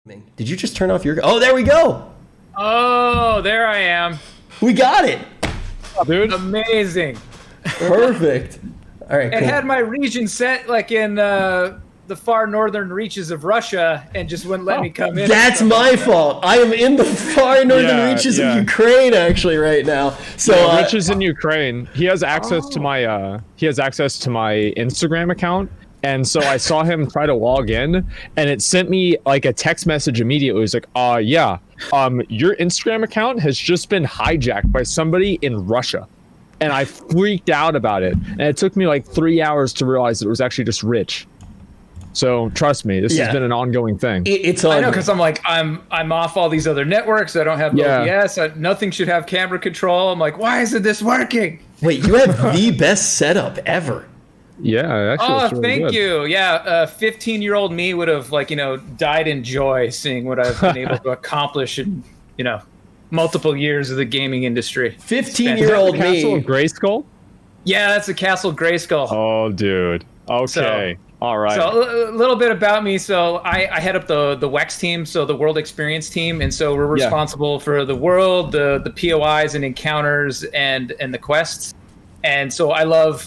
Did you just turn off your... Oh, there we go. Oh, there I am. We got it. Oh, dude. Amazing. Perfect. All right, It had my region set like in the far northern reaches of Russia and just wouldn't let me come in. That's my fault. I am in the far northern reaches of Ukraine actually right now. So Rich is in Ukraine. He has access to my Instagram account. And so I saw him try to log in, and it sent me like a text message immediately. It was like, your Instagram account has just been hijacked by somebody in Russia. And I freaked out about it. And it took me like 3 hours to realize that it was actually just Rich. So trust me, this has been an ongoing thing. It's I know, because I'm like, I'm off all these other networks. I don't have OBS. Nothing should have camera control. I'm like, why isn't this working? Wait, you have the best setup ever. Yeah, actually. Oh, thank you. Yeah, 15-year-old me would have died in joy seeing what I've been able to accomplish in multiple years of the gaming industry. 15-year-old me. Castle of Grayskull? Yeah, that's the Castle of Grayskull. Oh, dude. Okay. All right. So a little bit about me. So I head up the WEX team, so the World Experience team, and so we're responsible for the world, the POIs and encounters, and the quests. And so I love,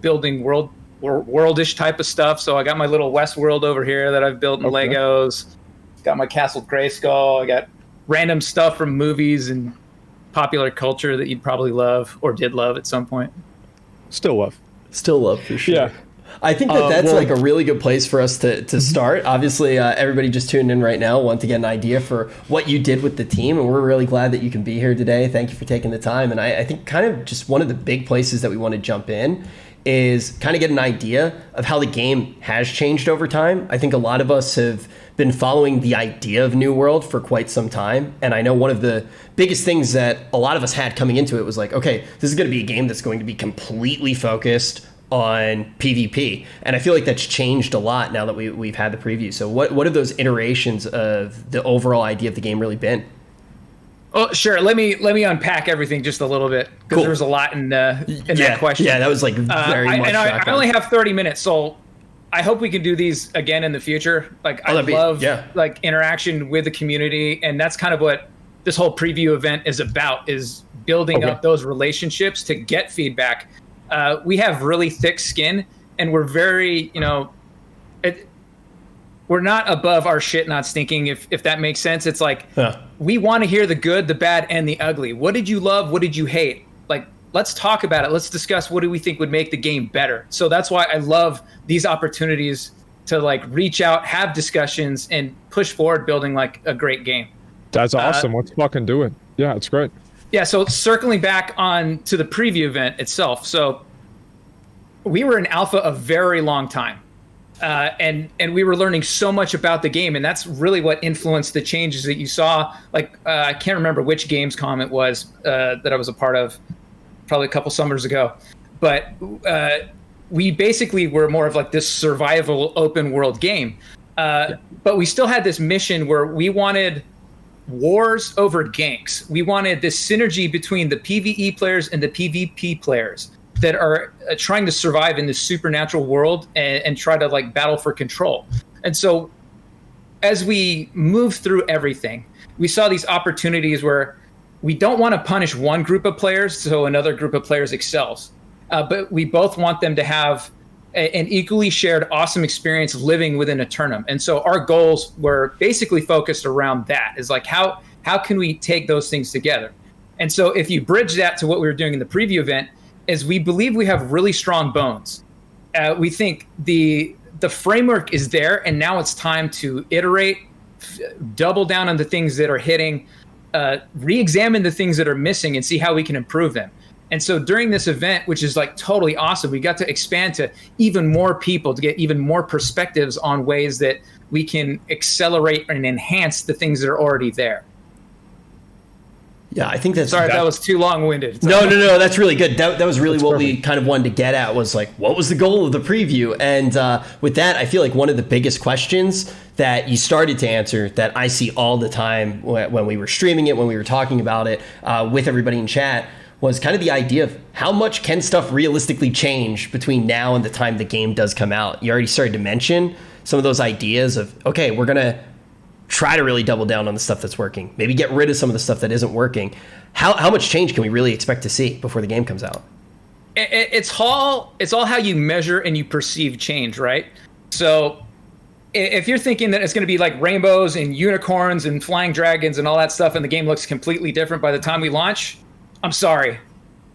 building worldish type of stuff. So I got my little West world over here that I've built in Legos. Got my Castle Grayskull. I got random stuff from movies and popular culture that you'd probably love or did love at some point. Still love for sure. Yeah. I think that's like a really good place for us to start. Obviously, everybody just tuned in right now want to get an idea for what you did with the team, and we're really glad that you can be here today. Thank you for taking the time. And I think kind of just one of the big places that we want to jump in is kind of get an idea of how the game has changed over time. I think a lot of us have been following the idea of New World for quite some time. And I know one of the biggest things that a lot of us had coming into it was like, okay, this is going to be a game that's going to be completely focused on PvP, and I feel like that's changed a lot now that we've had the preview. So what have those iterations of the overall idea of the game really been? Oh, sure. Let me unpack everything just a little bit, because there was a lot in that question. Yeah, that was like very much. I only have 30 minutes, so I hope we can do these again in the future. Like I love like interaction with the community, and that's kind of what this whole preview event is about: is building up those relationships to get feedback. We have really thick skin, and we're very, we're not above our shit not stinking, if that makes sense. It's like, we want to hear the good, the bad, and the ugly. What did you love? What did you hate? Like, let's talk about it. Let's discuss what do we think would make the game better. So that's why I love these opportunities to like reach out, have discussions, and push forward building like a great game. That's awesome. Let's fucking do it. Yeah, it's great. Yeah, so circling back on to the preview event itself. So we were in alpha a very long time, and we were learning so much about the game, and that's really what influenced the changes that you saw. Like I can't remember which Gamescom it was that I was a part of, probably a couple summers ago, but we basically were more of like this survival open world game, but we still had this mission where we wanted wars over ganks. We wanted this synergy between the PvE players and the PvP players that are trying to survive in this supernatural world and try to like battle for control. And so as we move through everything, we saw these opportunities where we don't want to punish one group of players so another group of players excels, but we both want them to have an equally shared awesome experience living within a tournament. And so our goals were basically focused around that, is like how can we take those things together? And so if you bridge that to what we were doing in the preview event, is we believe we have really strong bones. We think the framework is there, and now it's time to iterate, double down on the things that are hitting, re-examine the things that are missing, and see how we can improve them. And so during this event, which is like totally awesome, we got to expand to even more people, to get even more perspectives on ways that we can accelerate and enhance the things that are already there. Yeah, I think that's... Sorry if that was too long-winded. No, that's really good. That was really what we kind of wanted to get at, was like, what was the goal of the preview? And with that, I feel like one of the biggest questions that you started to answer that I see all the time when we were streaming it, when we were talking about it with everybody in chat, was kind of the idea of how much can stuff realistically change between now and the time the game does come out. You already started to mention some of those ideas of, okay, we're going to try to really double down on the stuff that's working, maybe get rid of some of the stuff that isn't working. How much change can we really expect to see before the game comes out? It's all how you measure and you perceive change, right? So if you're thinking that it's going to be like rainbows and unicorns and flying dragons and all that stuff, and the game looks completely different by the time we launch, I'm sorry.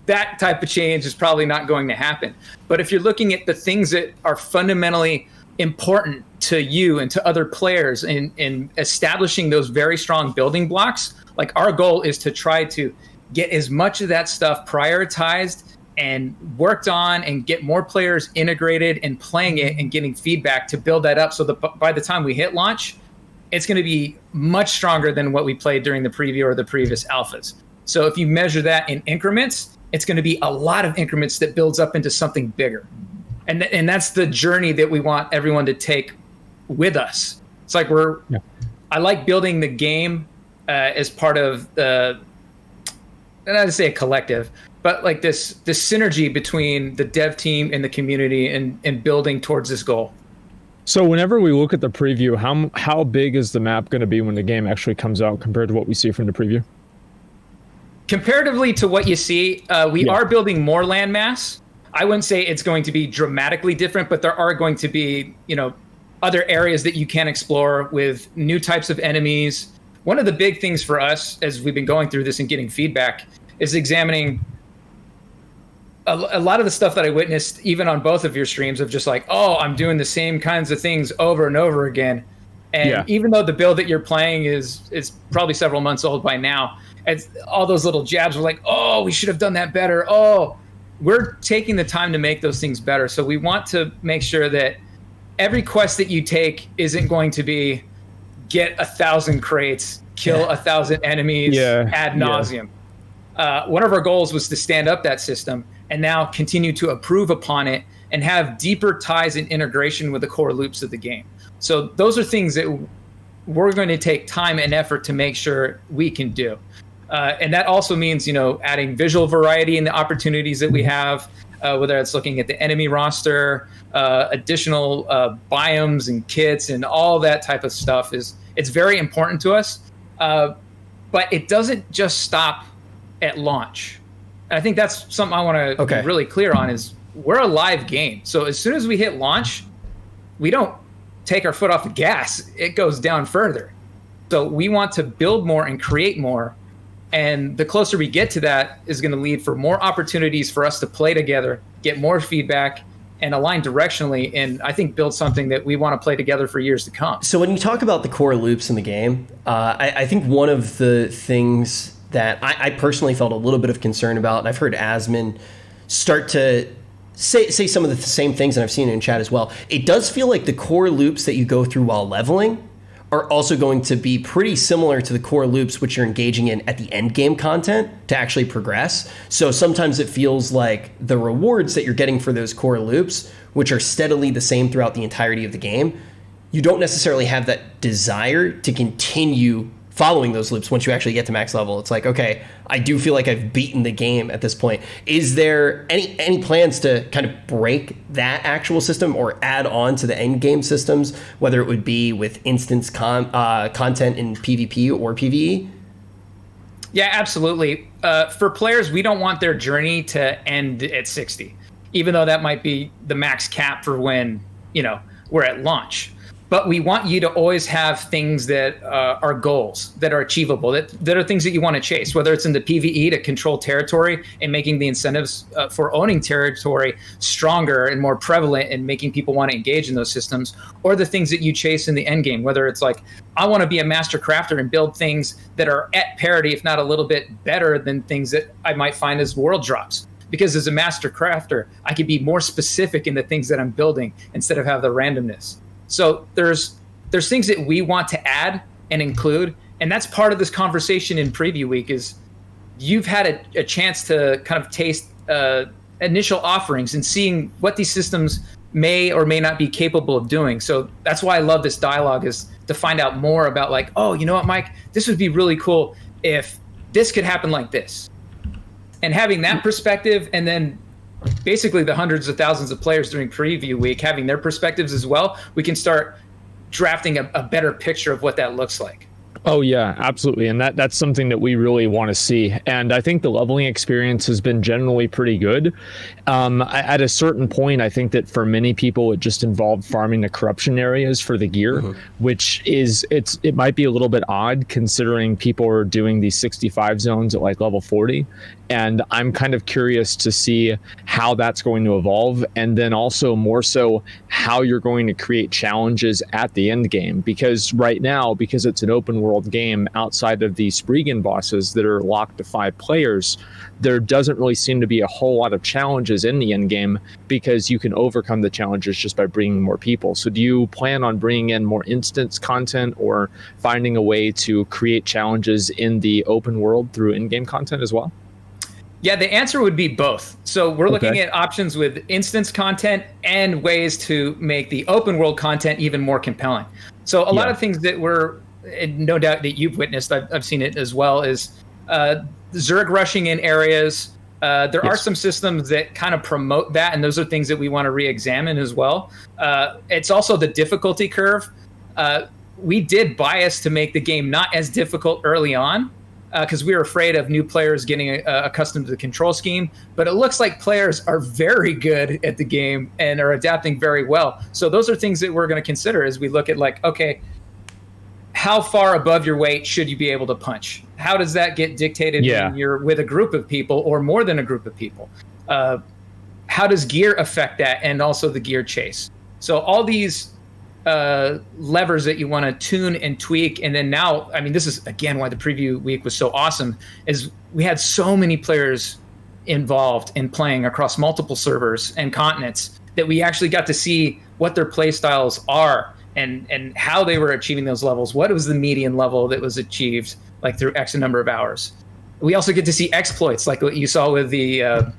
That type of change is probably not going to happen. But if you're looking at the things that are fundamentally important to you and to other players in establishing those very strong building blocks, like our goal is to try to get as much of that stuff prioritized and worked on and get more players integrated and playing it and getting feedback to build that up so that by the time we hit launch, it's going to be much stronger than what we played during the preview or the previous alphas. So if you measure that in increments, it's going to be a lot of increments that builds up into something bigger. And that's the journey that we want everyone to take with us. It's like I like building the game as part of the, not to say a collective, but like this synergy between the dev team and the community and building towards this goal. So whenever we look at the preview, how big is the map going to be when the game actually comes out compared to what we see from the preview? Comparatively to what you see, we are building more landmass. I wouldn't say it's going to be dramatically different, but there are going to be, other areas that you can explore with new types of enemies. One of the big things for us as we've been going through this and getting feedback is examining a lot of the stuff that I witnessed even on both of your streams of just like, oh, I'm doing the same kinds of things over and over again. And even though the build that you're playing is probably several months old by now, it's, all those little jabs were like, oh, we should have done that better. Oh, we're taking the time to make those things better. So we want to make sure that every quest that you take isn't going to be get 1,000 crates, kill 1,000 enemies ad nauseum. One of our goals was to stand up that system and now continue to improve upon it and have deeper ties and integration with the core loops of the game. So those are things that we're going to take time and effort to make sure we can do. And that also means, adding visual variety in the opportunities that we have, whether it's looking at the enemy roster, additional biomes and kits and all that type of stuff it's very important to us. But it doesn't just stop at launch. And I think that's something I want to be really clear on is we're a live game. So as soon as we hit launch, we don't take our foot off the gas. It goes down further. So we want to build more and create more. And the closer we get to that is going to lead for more opportunities for us to play together, get more feedback, and align directionally, and I think build something that we want to play together for years to come. So when you talk about the core loops in the game, I think one of the things that I personally felt a little bit of concern about, and I've heard Asmon start to say some of the same things, and I've seen it in chat as well. It does feel like the core loops that you go through while leveling are also going to be pretty similar to the core loops which you're engaging in at the end game content to actually progress. So sometimes it feels like the rewards that you're getting for those core loops, which are steadily the same throughout the entirety of the game, you don't necessarily have that desire to continue following those loops once you actually get to max level. It's like, okay, I do feel like I've beaten the game at this point. Is there any plans to kind of break that actual system or add on to the end game systems, whether it would be with instance content in PvP or PvE? Yeah, absolutely. For players, we don't want their journey to end at 60, even though that might be the max cap for when, we're at launch. But we want you to always have things that are goals, that are achievable, that are things that you want to chase, whether it's in the PvE to control territory and making the incentives for owning territory stronger and more prevalent and making people want to engage in those systems, or the things that you chase in the end game, whether it's like, I want to be a master crafter and build things that are at parity, if not a little bit better than things that I might find as world drops. Because as a master crafter, I can be more specific in the things that I'm building instead of have the randomness. So there's things that we want to add and include, and that's part of this conversation in preview week is you've had a chance to kind of taste initial offerings and seeing what these systems may or may not be capable of doing. So that's why I love this dialogue, is to find out more about like, oh, you know what, Mike, this would be really cool if this could happen like this. And having that perspective, and then basically the hundreds of thousands of players during preview week having their perspectives as well, we can start drafting a better picture of what that looks like. Oh yeah, absolutely. And that's something that we really want to see. And I think the leveling experience has been generally pretty good. At a certain point, I think that for many people, it just involved farming the corruption areas for the gear, which it might be a little bit odd considering people are doing these 65 zones at like level 40. And I'm kind of curious to see how that's going to evolve. And then also more so how you're going to create challenges at the end game. Because right now, because it's an open world game outside of the Spriggan bosses that are locked to 5 players, there doesn't really seem to be a whole lot of challenges in the end game because you can overcome the challenges just by bringing more people. So do you plan on bringing in more instance content or finding a way to create challenges in the open world through in-game content as well? Yeah, the answer would be both. So we're looking at options with instance content and ways to make the open world content even more compelling. So a lot of things that no doubt that you've witnessed, I've seen it as well, is Zerg rushing in areas. There are some systems that kind of promote that, and those are things that we want to re-examine as well. It's also the difficulty curve. We did bias to make the game not as difficult early on, because we were afraid of new players getting accustomed to the control scheme. But it looks like players are very good at the game and are adapting very well. So those are things that we're going to consider as we look at, like, okay, how far above your weight should you be able to punch? How does that get dictated when you're with a group of people or more than a group of people? How does gear affect that, and also the gear chase? So all these levers that you want to tune and tweak. And then now, I mean, this is again why the preview week was so awesome, is we had so many players involved in playing across multiple servers and continents that we actually got to see what their play styles are and how they were achieving those levels. What was the median level that was achieved, like through X number of hours? We also get to see exploits, like what you saw with the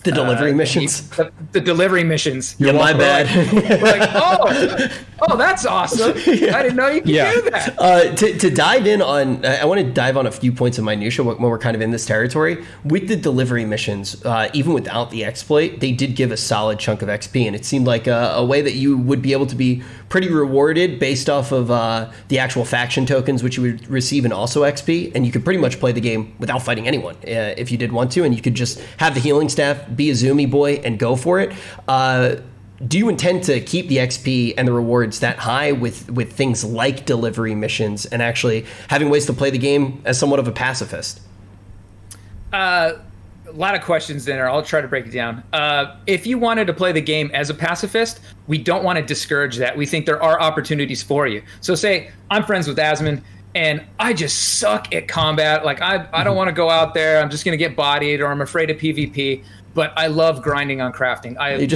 delivery missions. The delivery missions. Yeah, my bad. We're like, oh, that's awesome. I didn't know you could do that. To dive in on, I want to dive on a few points of minutia when we're kind of in this territory. With the delivery missions, even without the exploit, they did give a solid chunk of XP, and it seemed like a way that you would be able to be pretty rewarded based off of the actual faction tokens, which you would receive, and also XP, and you could pretty much play the game without fighting anyone if you did want to, and you could just have the healing staff, be a Zoomy boy, and go for it. Do you intend to keep the XP and the rewards that high with things like delivery missions and actually having ways to play the game as somewhat of a pacifist? A lot of questions there. I'll try to break it down. If you wanted to play the game as a pacifist, we don't want to discourage that. We think there are opportunities for you. So say I'm friends with Asmon, and I just suck at combat. Like I don't want to go out there. I'm just going to get bodied, or I'm afraid of PvP. But I love grinding on crafting. I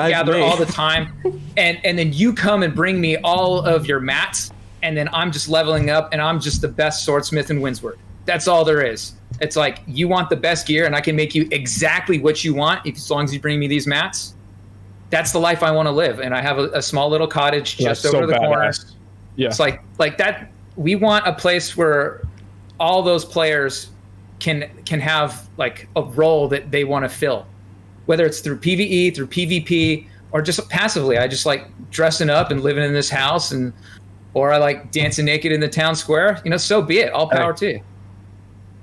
gather all the time, and then you come and bring me all of your mats, and then I'm just leveling up, and I'm just the best swordsmith in Windsward. That's all there is. It's like, you want the best gear, and I can make you exactly what you want as long as you bring me these mats. That's the life I want to live, and I have a small little cottage just over the corner. Yeah, it's like that. We want a place where all those players can have like a role that they want to fill, whether it's through PvE, through PvP, or just passively. I just like dressing up and living in this house, or I like dancing naked in the town square. So be it. All power to you.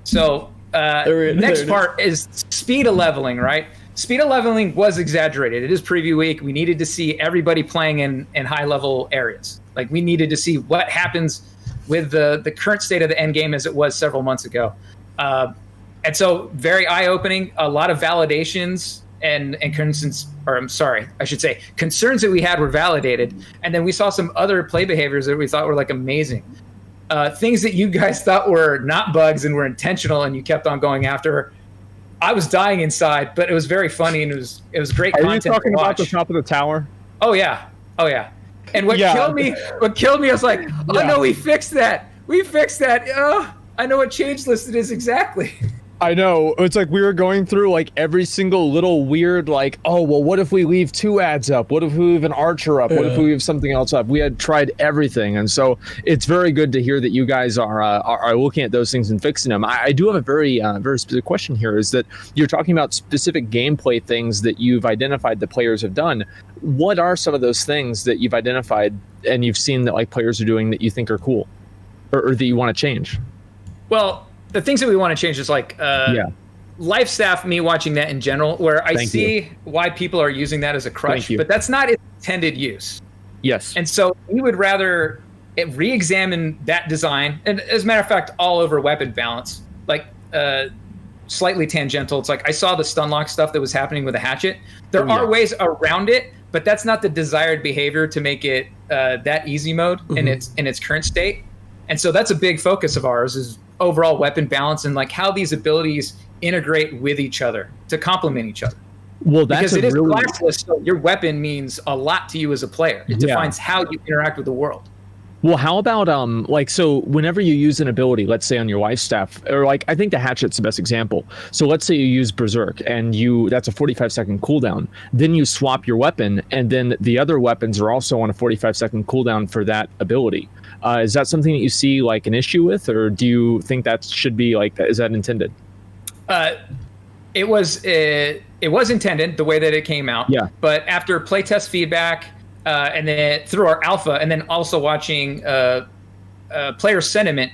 So next part is speed of leveling, right? Speed of leveling was exaggerated. It is preview week. We needed to see everybody playing in high level areas. Like, we needed to see what happens with the current state of the end game as it was several months ago. And so very eye-opening, a lot of validations and concerns, or I'm sorry, I should say concerns that we had were validated. And then we saw some other play behaviors that we thought were like amazing. Things that you guys thought were not bugs and were intentional and you kept on going after. I was dying inside, but it was very funny, and it was great content to watch. Are you talking about the top of the tower? Oh yeah. And what killed me, I was like, oh no, we fixed that. I know what change list it is exactly. I know. It's like we were going through like every single little weird, like, oh, well, what if we leave 2 ads up? What if we leave an archer up? What if we leave something else up? We had tried everything. And so it's very good to hear that you guys are looking at those things and fixing them. I do have a very specific question here, is that you're talking about specific gameplay things that you've identified that players have done. What are some of those things that you've identified and you've seen that like players are doing that you think are cool or that you want to change? Well, the things that we want to change is like life staff, me watching that in general, where I see why people are using that as a crutch, but that's not its intended use. Yes. And so we would rather re-examine that design. And as a matter of fact, all over weapon balance, like slightly tangential. It's like I saw the stun lock stuff that was happening with the hatchet. There are ways around it, but that's not the desired behavior to make it that easy mode in its current state. And so that's a big focus of ours, is overall weapon balance and like how these abilities integrate with each other to complement each other. Well, that's because it is classless, so your weapon means a lot to you as a player. It defines how you interact with the world. Well, how about like, so whenever you use an ability, let's say on your life staff, or like I think the hatchet's the best example. So let's say you use Berserk and that's a 45-second cooldown. Then you swap your weapon, and then the other weapons are also on a 45-second cooldown for that ability. Is that something that you see like an issue with, or do you think that should be like that? Is that intended? It was intended the way that it came out. Yeah. But after playtest feedback, and then through our alpha, and then also watching player sentiment,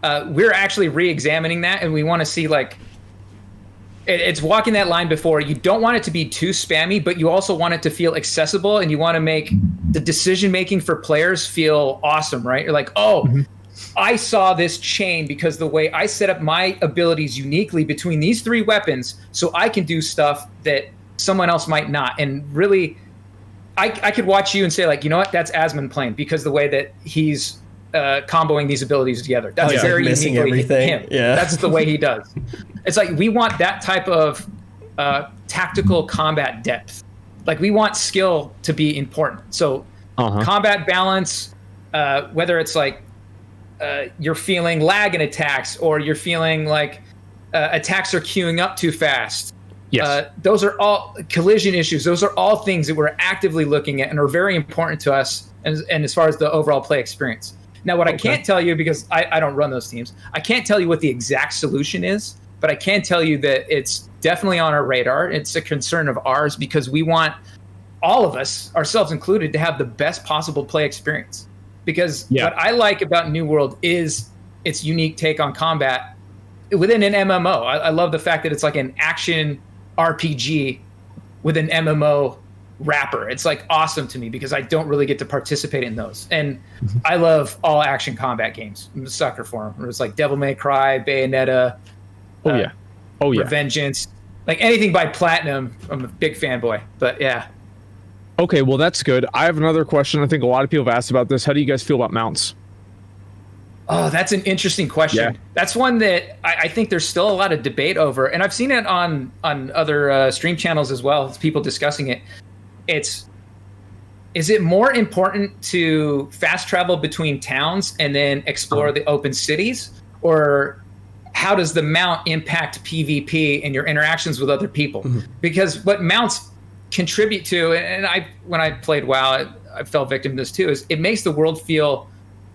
we're actually re-examining that, and we want to see like it's walking that line before. You don't want it to be too spammy, but you also want it to feel accessible, and you want to make the decision making for players feel awesome, right? You're like, I saw this chain because the way I set up my abilities uniquely between these 3 weapons, so I can do stuff that someone else might not. And really, I could watch you and say, like, you know what, that's Asmon playing because the way that he's comboing these abilities together. That's very uniquely him. Yeah. That's the way he does. It's like we want that type of tactical combat depth. Like we want skill to be important. So combat balance, whether it's like you're feeling lag in attacks, or you're feeling like attacks are queuing up too fast. Yes. Those are all collision issues. Those are all things that we're actively looking at and are very important to us and as far as the overall play experience. Now, what I can't tell you, because I don't run those teams, I can't tell you what the exact solution is, but I can tell you that it's definitely on our radar. It's a concern of ours because we want all of us, ourselves included, to have the best possible play experience. Because what I like about New World is its unique take on combat within an MMO. I love the fact that it's like an action RPG with an MMO wrapper. It's like awesome to me because I don't really get to participate in those. And I love all action combat games. I'm a sucker for them. It's like Devil May Cry, Bayonetta, Revengeance, like anything by Platinum. I'm a big fanboy, but yeah. Okay, well, that's good. I have another question. I think a lot of people have asked about this. How do you guys feel about mounts? Oh, that's an interesting question. Yeah. That's one that I think there's still a lot of debate over. And I've seen it on other stream channels as well. It's people discussing it. Is it more important to fast travel between towns and then explore the open cities? Or how does the mount impact PvP and your interactions with other people? Because what mounts contribute to, and when I played WoW, I fell victim to this too, is it makes the world feel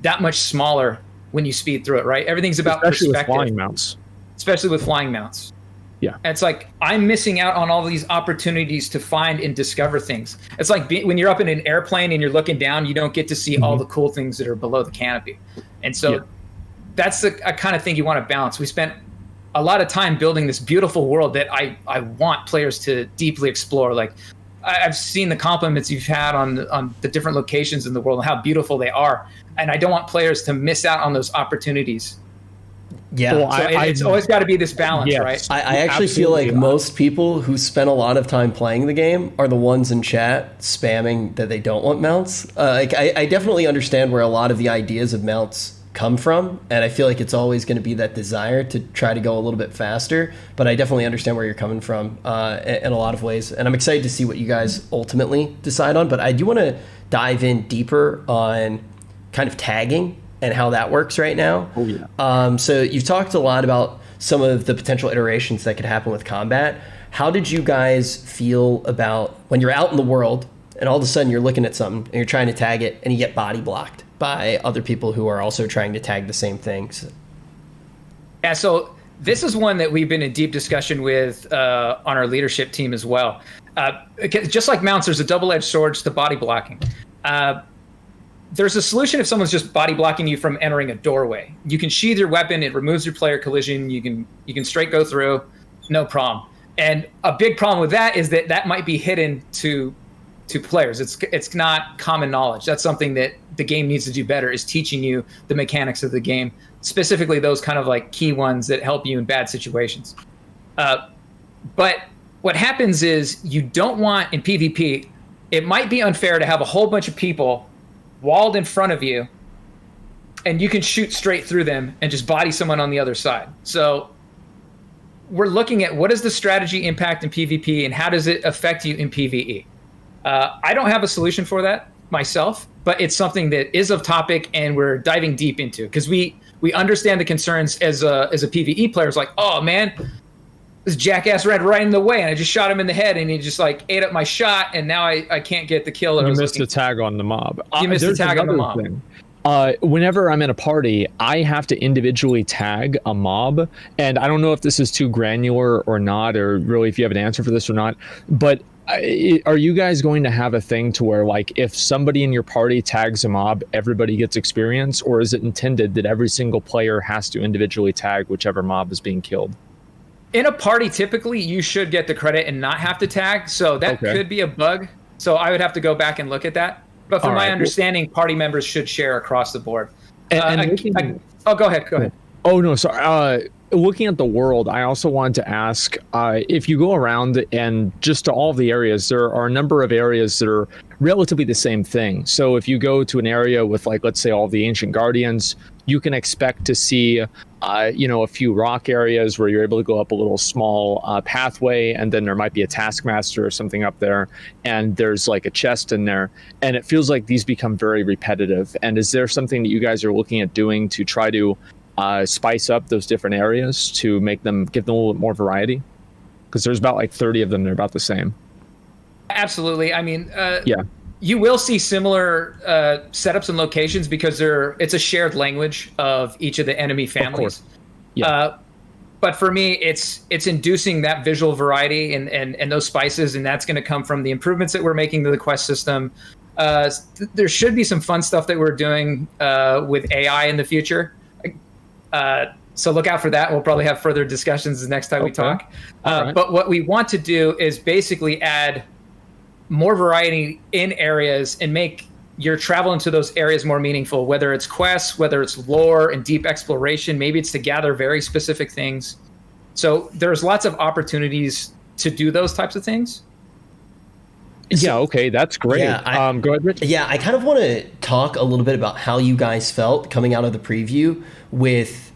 that much smaller when you speed through it, right? Everything's about especially perspective. With flying mounts. Especially with flying mounts. Yeah. And it's like, I'm missing out on all these opportunities to find and discover things. It's like when you're up in an airplane and you're looking down, you don't get to see all the cool things that are below the canopy. And so that's the kind of thing you want to balance. We spent a lot of time building this beautiful world that I want players to deeply explore. Like, I've seen the compliments you've had on the different locations in the world and how beautiful they are. And I don't want players to miss out on those opportunities. Yeah. Well, so it's always got to be this balance, right? I actually feel like most people who spend a lot of time playing the game are the ones in chat spamming that they don't want mounts. I definitely understand where a lot of the ideas of mounts come from, and I feel like it's always going to be that desire to try to go a little bit faster, but I definitely understand where you're coming from in a lot of ways, and I'm excited to see what you guys ultimately decide on. But I do want to dive in deeper on kind of tagging and how that works right now. So you've talked a lot about some of the potential iterations that could happen with combat. How did you guys feel about when you're out in the world and all of a sudden you're looking at something and you're trying to tag it and you get body blocked by other people who are also trying to tag the same things? Yeah, so this is one that we've been in deep discussion with on our leadership team as well. Just like mounts, there's a double-edged sword to body blocking. There's a solution if someone's just body blocking you from entering a doorway. You can sheath your weapon, it removes your player collision, you can straight go through, no problem. And a big problem with that is that might be hidden to players. It's not common knowledge. That's something that the game needs to do better, is teaching you the mechanics of the game, specifically those kind of like key ones that help you in bad situations. But what happens is you don't want, in PvP, it might be unfair to have a whole bunch of people walled in front of you and you can shoot straight through them and just body someone on the other side. So we're looking at what is the strategy impact in PvP and how does it affect you in PvE? I don't have a solution for that myself, but it's something that is of topic and we're diving deep into, because we understand the concerns as a PvE player. It's like, oh man, this jackass ran right in the way and I just shot him in the head and he just like ate up my shot and now I can't get the kill that I was missed a tag on the mob. You missed a tag on the mob. Whenever I'm in a party, I have to individually tag a mob, and I don't know if this is too granular or not, or really if you have an answer for this or not, but are you guys going to have a thing to where, like, if somebody in your party tags a mob, everybody gets experience, or is it intended that every single player has to individually tag whichever mob is being killed? In a party, typically, you should get the credit and not have to tag, so that could be a bug. So I would have to go back and look at that. But from my understanding, party members should share across the board. Go ahead. Oh, no, sorry. Looking at the world, I also wanted to ask, if you go around and just to all of the areas, there are a number of areas that are relatively the same thing. So if you go to an area with, like, let's say all the Ancient Guardians, you can expect to see, a few rock areas where you're able to go up a little small pathway, and then there might be a Taskmaster or something up there, and there's like a chest in there, and it feels like these become very repetitive. And is there something that you guys are looking at doing to try to spice up those different areas to give them a little bit more variety? Because there's about like 30 of them, they're about the same. Absolutely. I mean, you will see similar setups and locations because it's a shared language of each of the enemy families. But for me, it's inducing that visual variety and those spices, and that's going to come from the improvements that we're making to the quest system. There should be some fun stuff that we're doing with AI in the future. So look out for that. We'll probably have further discussions the next time we talk. Right. But what we want to do is basically add more variety in areas and make your travel into those areas more meaningful, whether it's quests, whether it's lore and deep exploration, maybe it's to gather very specific things. So there's lots of opportunities to do those types of things. Yeah, okay, that's great. Yeah, go ahead, Rich. Yeah, I kind of want to talk a little bit about how you guys felt coming out of the preview with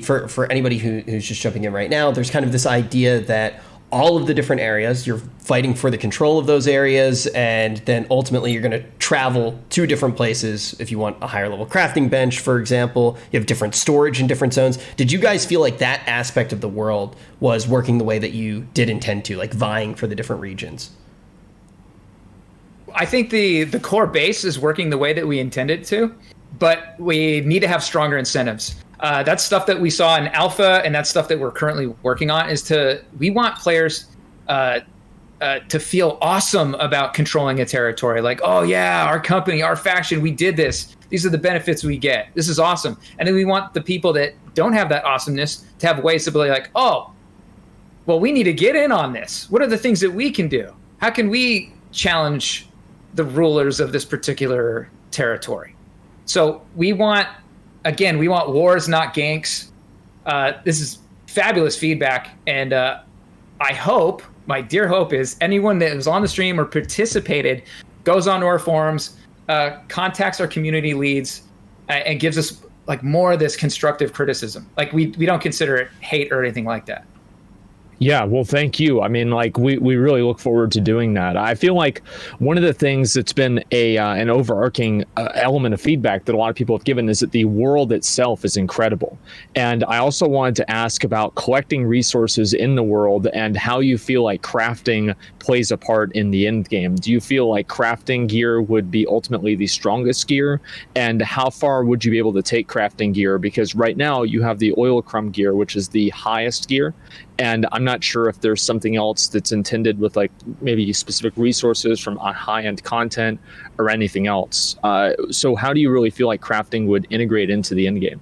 for anybody who's just jumping in right now, there's kind of this idea that all of the different areas, you're fighting for the control of those areas, and then ultimately you're going to travel to different places. If you want a higher level crafting bench, for example, you have different storage in different zones. Did you guys feel like that aspect of the world was working the way that you did intend to, like vying for the different regions? I think the core base is working the way that we intended to, but we need to have stronger incentives. That's stuff that we saw in alpha, and that's stuff that we're currently working on. We want players to feel awesome about controlling a territory. Like, oh yeah, our company, our faction, we did this. These are the benefits we get. This is awesome. And then we want the people that don't have that awesomeness to have ways to be like, oh, well, we need to get in on this. What are the things that we can do? How can we challenge the rulers of this particular territory? So we want wars, not ganks. This is fabulous feedback. And I hope, my dear hope is anyone that was on the stream or participated goes onto our forums, contacts our community leads, and gives us like more of this constructive criticism. Like we don't consider it hate or anything like that. Yeah, well, thank you. I mean, like we really look forward to doing that. I feel like one of the things that's been an overarching element of feedback that a lot of people have given is that the world itself is incredible. And I also wanted to ask about collecting resources in the world and how you feel like crafting plays a part in the end game. Do you feel like crafting gear would be ultimately the strongest gear? And how far would you be able to take crafting gear? Because right now you have the oil crumb gear, which is the highest gear. And I'm not sure if there's something else that's intended with like maybe specific resources from high-end content or anything else. So how do you really feel like crafting would integrate into the end game?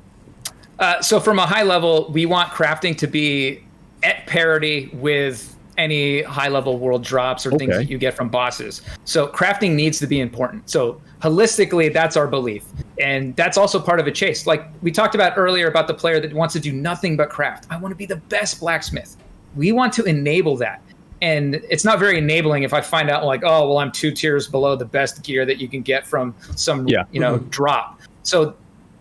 So from a high level, we want crafting to be at parity with any high-level world drops or things that you get from bosses. So crafting needs to be important. So holistically, that's our belief. And that's also part of a chase. Like we talked about earlier about the player that wants to do nothing but craft. I want to be the best blacksmith. We want to enable that. And it's not very enabling if I find out like, oh, well, I'm 2 tiers below the best gear that you can get from some, drop. So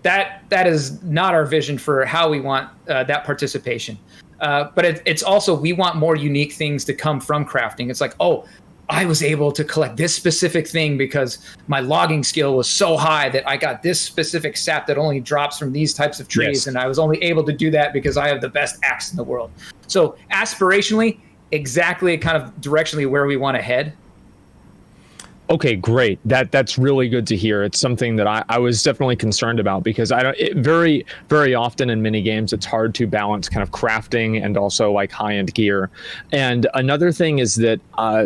that is not our vision for how we want that participation. But it's also, we want more unique things to come from crafting. It's like, oh, I was able to collect this specific thing because my logging skill was so high that I got this specific sap that only drops from these types of trees. Yes. And I was only able to do that because I have the best axe in the world. So aspirationally, exactly kind of directionally where we want to head. Okay, great. That's really good to hear. It's something that I was definitely concerned about because very, very often in mini games, it's hard to balance kind of crafting and also like high-end gear. And another thing is that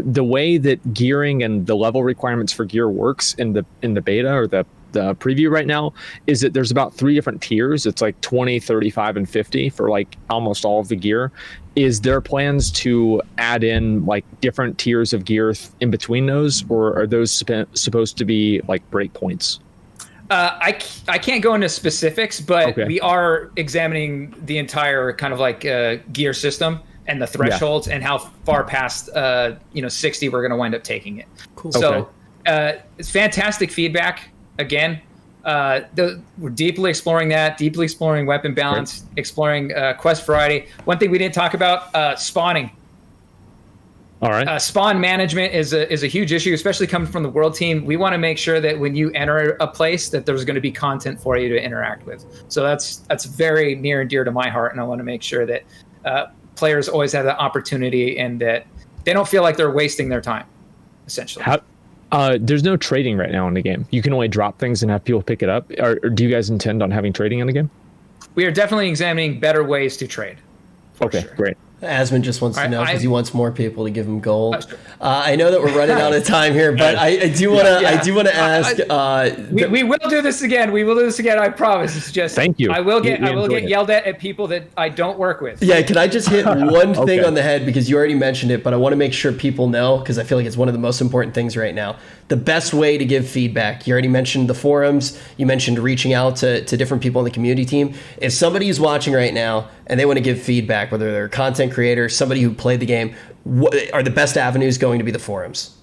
the way that gearing and the level requirements for gear works in the beta or the preview right now is that there's about 3 different tiers. It's like 20, 35, and 50 for like almost all of the gear. Is there plans to add in like different tiers of gear in between those, or are those supposed to be like breakpoints? I can't go into specifics, but we are examining the entire kind of like gear system and the thresholds and how far past 60 we're going to wind up taking it. Cool. So it's fantastic feedback. Again, we're deeply exploring that, deeply exploring weapon balance, exploring quest variety. One thing we didn't talk about, spawning. All right. Spawn management is a huge issue, especially coming from the world team. We want to make sure that when you enter a place that there's going to be content for you to interact with. So that's very near and dear to my heart, and I want to make sure that players always have the opportunity and that they don't feel like they're wasting their time, essentially. There's no trading right now in the game. You can only drop things and have people pick it up. Or do you guys intend on having trading in the game? We are definitely examining better ways to trade. Okay, great. Asmon just wants to know because he wants more people to give him gold. I know that we're running out of time here, but I do want to ask. We will do this again. We will do this again. I promise. It's just thank you. I will get yelled at people that I don't work with. Yeah, can I just hit one thing on the head because you already mentioned it, but I want to make sure people know because I feel like it's one of the most important things right now. The best way to give feedback. You already mentioned the forums. You mentioned reaching out to different people in the community team. If somebody is watching right now and they want to give feedback, whether they're a content creator, somebody who played the game, what are the best avenues going to be the forums?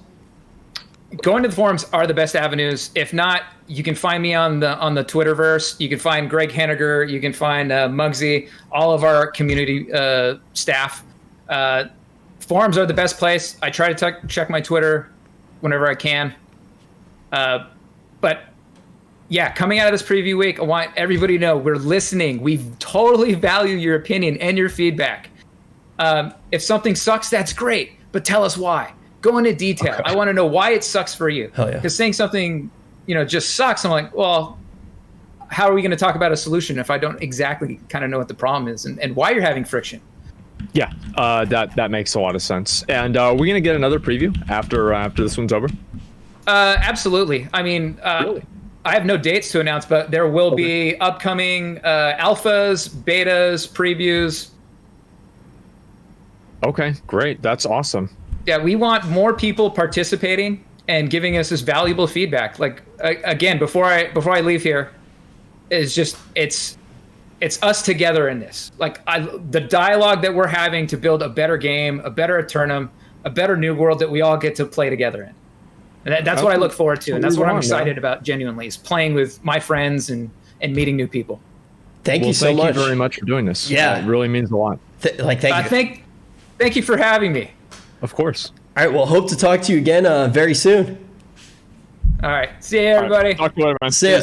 Going to the forums are the best avenues. If not, you can find me on the Twitterverse. You can find Greg Henniger. You can find Muggsy, all of our community staff. Forums are the best place. I try to check my Twitter whenever I can. But yeah, coming out of this preview week, I want everybody to know we're listening. We totally value your opinion and your feedback. If something sucks, that's great, but tell us why. Go into detail. Okay. I want to know why it sucks for you. Because saying something, just sucks. I'm like, well, how are we going to talk about a solution if I don't exactly kind of know what the problem is and why you're having friction? Yeah, that makes a lot of sense. And we're going to get another preview after this one's over? Absolutely. I mean, really? I have no dates to announce, but there will be upcoming alphas, betas, previews. Okay, great. That's awesome. Yeah, we want more people participating and giving us this valuable feedback. Like again, before I leave here, it's us together in this. Like the dialogue that we're having to build a better game, a better Eternum, a better new world that we all get to play together in. And that's what I look forward to, and that's what I'm excited about genuinely, is playing with my friends and meeting new people. Thank you so much. Thank you very much for doing this. Yeah. It really means a lot. Thank you. Thank you for having me. Of course. All right, well, hope to talk to you again very soon. All right. See you, everybody. Talk to you later, man. See ya.